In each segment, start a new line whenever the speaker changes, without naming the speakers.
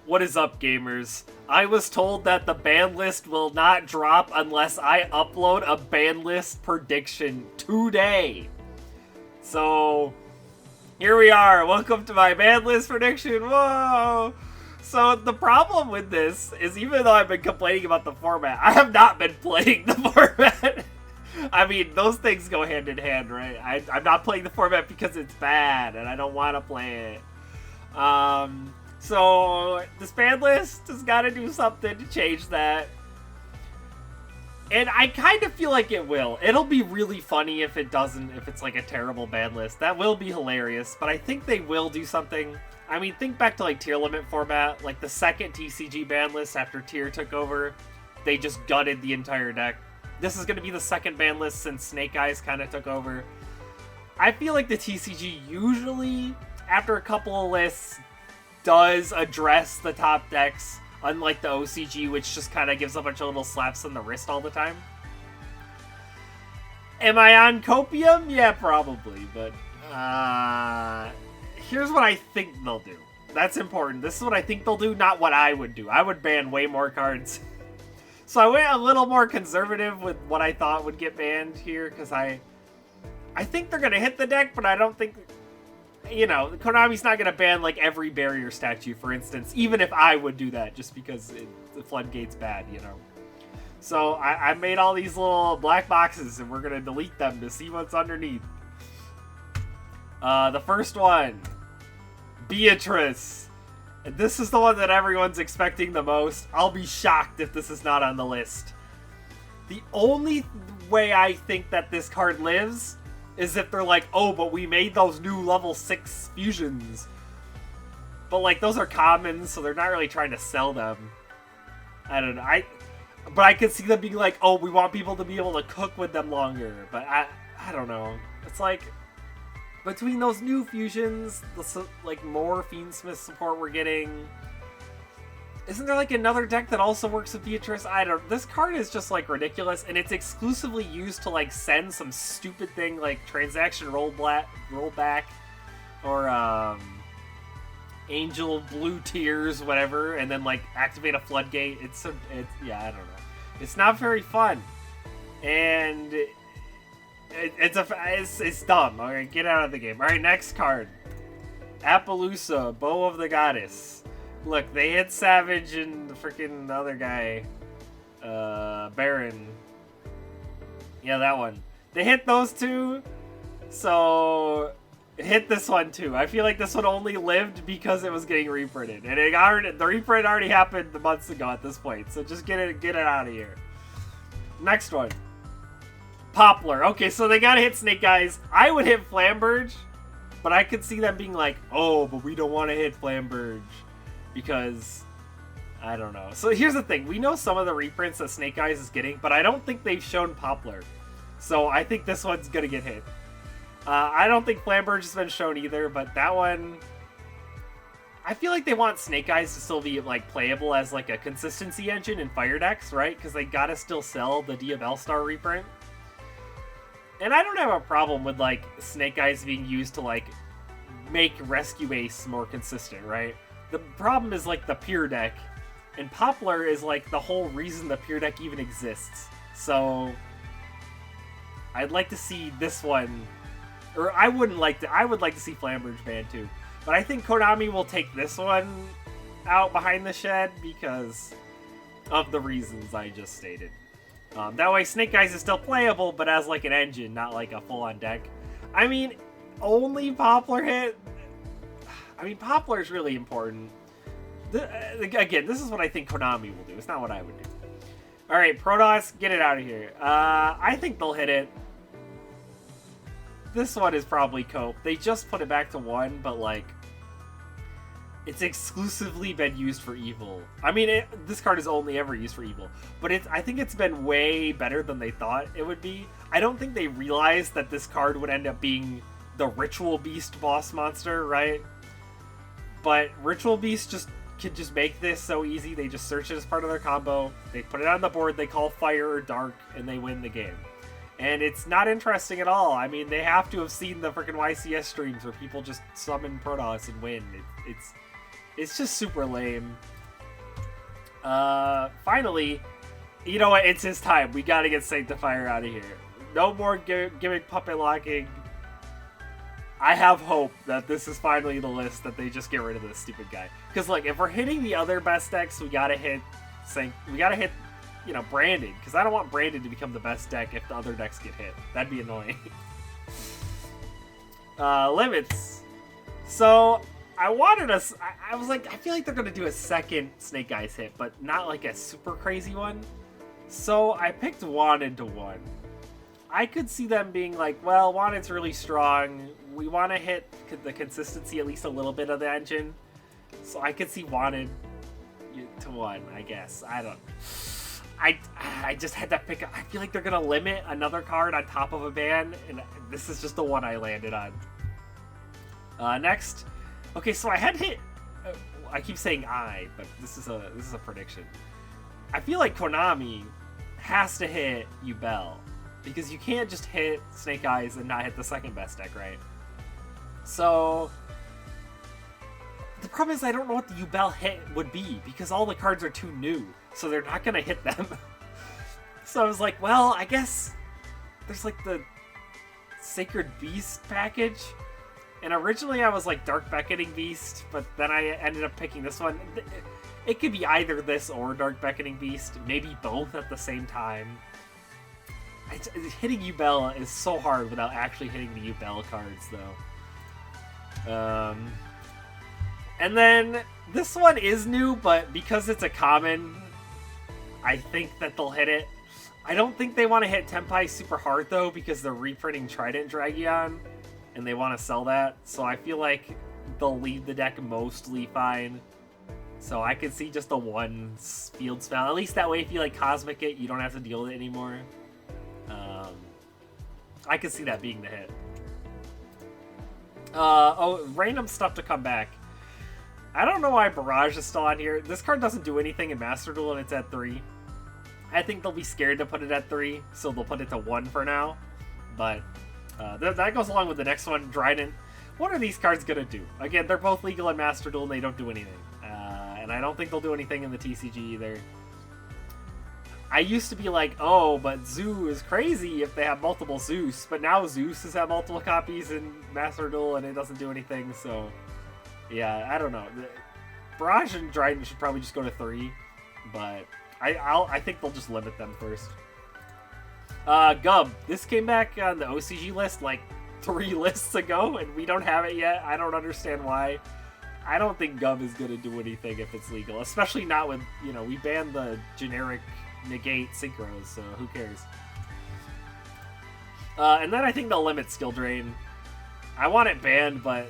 What is up, gamers? I was told that the ban list will not drop unless I upload a ban list prediction today. So, here we are. Welcome to my ban list prediction. Whoa! So, the problem with this is even though I've been complaining about the format, I have not been playing the format. I mean, those things go hand in hand, right? I'm not playing the format because it's bad and I don't want to play it. So, this ban list has got to do something to change that. And I kind of feel like it will. It'll be really funny if it doesn't, if it's like a terrible ban list. That will be hilarious, but I think they will do something. I mean, think back to like tier limit format, like the second TCG ban list after tier took over, they just gutted the entire deck. This is going to be the second ban list since Snake Eyes kind of took over. I feel like the TCG usually, after a couple of lists, does address the top decks, unlike the OCG, which just kind of gives a bunch of little slaps on the wrist all the time. Am I on copium? Yeah, probably, but here's what I think they'll do. That's important. This is what I think they'll do, not what I would do. I would ban way more cards. So I went a little more conservative with what I thought would get banned here, because I think they're going to hit the deck, but I don't think... You know, Konami's not going to ban, like, every barrier statue, for instance, even if I would do that, just because the floodgate's bad, you know. So, I made all these little black boxes, and we're going to delete them to see what's underneath. The first one, Beatrice. And this is the one that everyone's expecting the most. I'll be shocked if this is not on the list. The only way I think that this card lives is if they're like, oh, but we made those new level 6 fusions. But, like, those are commons, so they're not really trying to sell them. I don't know. But I could see them being like, oh, we want people to be able to cook with them longer. But I don't know. It's like, between those new fusions, the, like, more Fiendsmith support we're getting... Isn't there, like, another deck that also works with Beatrice? I don't... This card is just, like, ridiculous, and it's exclusively used to, like, send some stupid thing, like, transaction rollback, or, Angel Blue Tears, whatever, and then, like, activate a floodgate. Yeah, I don't know. It's not very fun. And it's dumb. Alright, get out of the game. Alright, next card. Appaloosa, Bow of the Goddess. Look, they hit Savage and the freaking other guy, Baron. Yeah, that one. They hit those two, so hit this one too. I feel like this one only lived because it was getting reprinted, and the reprint already happened months ago at this point. So just get it out of here. Next one, Poplar. Okay, so they gotta hit Snake Eyes. I would hit Flamberge, but I could see them being like, oh, but we don't want to hit Flamberge. Because, I don't know. So here's the thing. We know some of the reprints that Snake Eyes is getting, but I don't think they've shown Poplar. So I think this one's going to get hit. I don't think Flamberge has been shown either, but that one... I feel like they want Snake Eyes to still be, like, playable as, like, a consistency engine in Fire decks, right? Because they gotta still sell the Diabell Star reprint. And I don't have a problem with, like, Snake Eyes being used to, like, make Rescue Ace more consistent, right? The problem is, like, the Pure deck, and Poplar is, like, the whole reason the Pure deck even exists. So, I'd like to see this one, or I would like to see Flamberge banned too. But I think Konami will take this one out behind the shed because of the reasons I just stated. That way Snake Eyes is still playable, but as, like, an engine, not, like, a full-on deck. I mean, only Poplar hit... I mean, Poplar is really important. Again, this is what I think Konami will do. It's not what I would do. Alright, Protoss, get it out of here. I think they'll hit it. This one is probably Cope. They just put it back to 1, but, like, it's exclusively been used for evil. I mean, this card is only ever used for evil. But I think it's been way better than they thought it would be. I don't think they realized that this card would end up being the Ritual Beast boss monster, right? But Ritual Beast could just make this so easy. They just search it as part of their combo. They put it on the board. They call Fire or Dark, and they win the game. And it's not interesting at all. I mean, they have to have seen the freaking YCS streams where people just summon Protoss and win. It's just super lame. Finally, you know what? It's his time. We gotta get Sanctifier out of here. No more gimmick puppet locking. I have hope that this is finally the list that they just get rid of this stupid guy. Because like, if we're hitting the other best decks, we gotta hit, you know, Brandon. Because I don't want Brandon to become the best deck if the other decks get hit. That'd be annoying. Limits. So I wanted us. I was like, I feel like they're gonna do a second Snake Eyes hit, but not like a super crazy one. So I picked Wanted to 1. I could see them being like, well, Wanted's really strong. We want to hit the consistency, at least a little bit of the engine. So I could see Wanted to 1, I guess. I don't. I just had to pick. I feel like they're gonna limit another card on top of a ban, and this is just the one I landed on. Next, okay, so I had hit. I keep saying but this is a prediction. I feel like Konami has to hit Yubel. Because you can't just hit Snake Eyes and not hit the second best deck, right? So the problem is I don't know what the Yubel hit would be because all the cards are too new, so they're not gonna hit them. So I was like, well, I guess there's like the Sacred Beast package, and originally I was like Dark Beckoning Beast, but then I ended up picking this one. It could be either this or Dark Beckoning Beast, maybe both at the same time. Hitting Yubel is so hard without actually hitting the Yubel cards, though. And then this one is new, but because it's a common, I think that they'll hit it. I don't think they want to hit Tenpai super hard, though, because they're reprinting Trident Dragion, and they want to sell that. So I feel like they'll leave the deck mostly fine. So I could see just the one field spell. At least that way, if you like Cosmic it, you don't have to deal with it anymore. I could see that being the hit. Random stuff to come back. I don't know why Barrage is still on here. This card doesn't do anything in Master Duel and it's at 3. I think they'll be scared to put it at 3, so they'll put it to 1 for now. But that goes along with the next one, Dryden. What are these cards going to do? Again, they're both legal in Master Duel and they don't do anything. And I don't think they'll do anything in the TCG either. I used to be like, oh, but Zoo is crazy if they have multiple Zeus. But now Zeus has had multiple copies in Master Duel and it doesn't do anything, so... Yeah, I don't know. Barrage and Dryden should probably just go to 3, but I think they'll just limit them first. Gub. This came back on the OCG list like 3 lists ago, and we don't have it yet. I don't understand why. I don't think Gub is going to do anything if it's legal, especially not with, you know, we banned the generic negate synchros, so who cares? And then I think they'll limit Skill Drain. I want it banned, but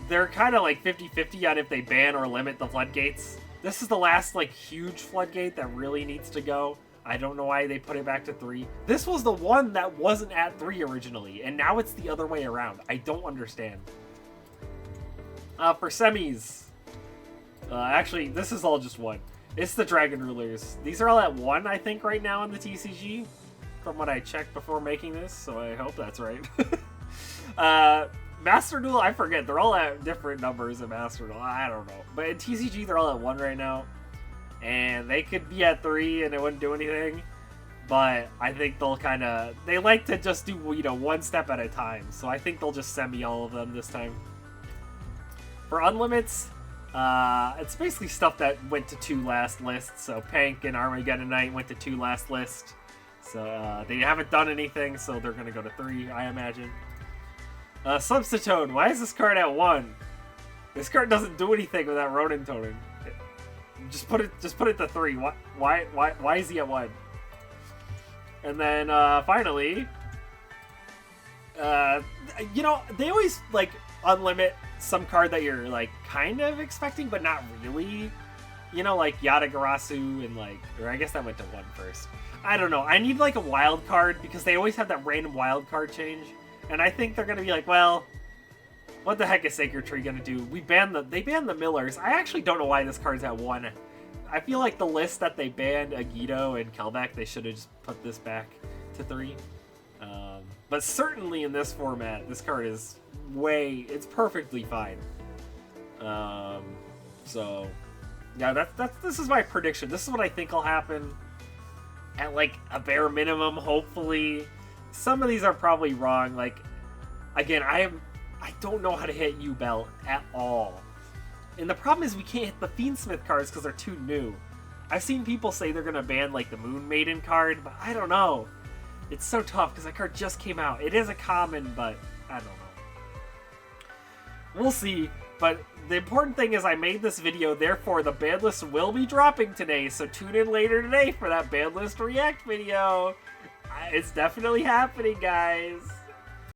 they're kind of like 50-50 on if they ban or limit the floodgates. This is the last like huge floodgate that really needs to go. I don't know why they put it back to 3. This was the one that wasn't at 3 originally, and now it's the other way around. I don't understand. For semis, actually, this is all just 1. It's the Dragon Rulers. These are all at 1, I think, right now in the TCG, from what I checked before making this, so I hope that's right. Master Duel, I forget. They're all at different numbers in Master Duel. I don't know. But in TCG, they're all at 1 right now. And they could be at 3 and it wouldn't do anything. But I think they'll kind of... They like to just do, you know, 1 step at a time. So I think they'll just semi all of them this time. For Unlimits, it's basically stuff that went to 2 last lists. So Pank and Armageddon Knight went to 2 last list. So they haven't done anything, so they're going to go to 3, I imagine. Substitute. Why is this card at 1? This card doesn't do anything without Ronin toning. Just put it to 3. Why is he at 1? And then finally, you know, they always like unlimit some card that you're like kind of expecting but not really. You know, like Yatagarasu and like, or I guess that went to 1 first. I don't know. I need like a wild card because they always have that random wild card change. And I think they're going to be like, well, what the heck is Sacred Tree going to do? They banned the Millers. I actually don't know why this card's at 1. I feel like the list that they banned Agito and Kelbeck, they should have just put this back to 3. But certainly in this format, this card is it's perfectly fine. So Yeah, this is my prediction. This is what I think will happen. At like a bare minimum, hopefully. Some of these are probably wrong. Like, again, I don't know how to hit U-Belt at all. And the problem is we can't hit the Fiendsmith cards because they're too new. I've seen people say they're gonna ban like the Moon Maiden card, but I don't know. It's so tough because that card just came out. It is a common, but I don't know. We'll see. But the important thing is I made this video, therefore the ban list will be dropping today, so tune in later today for that ban list react video. It's definitely happening, guys.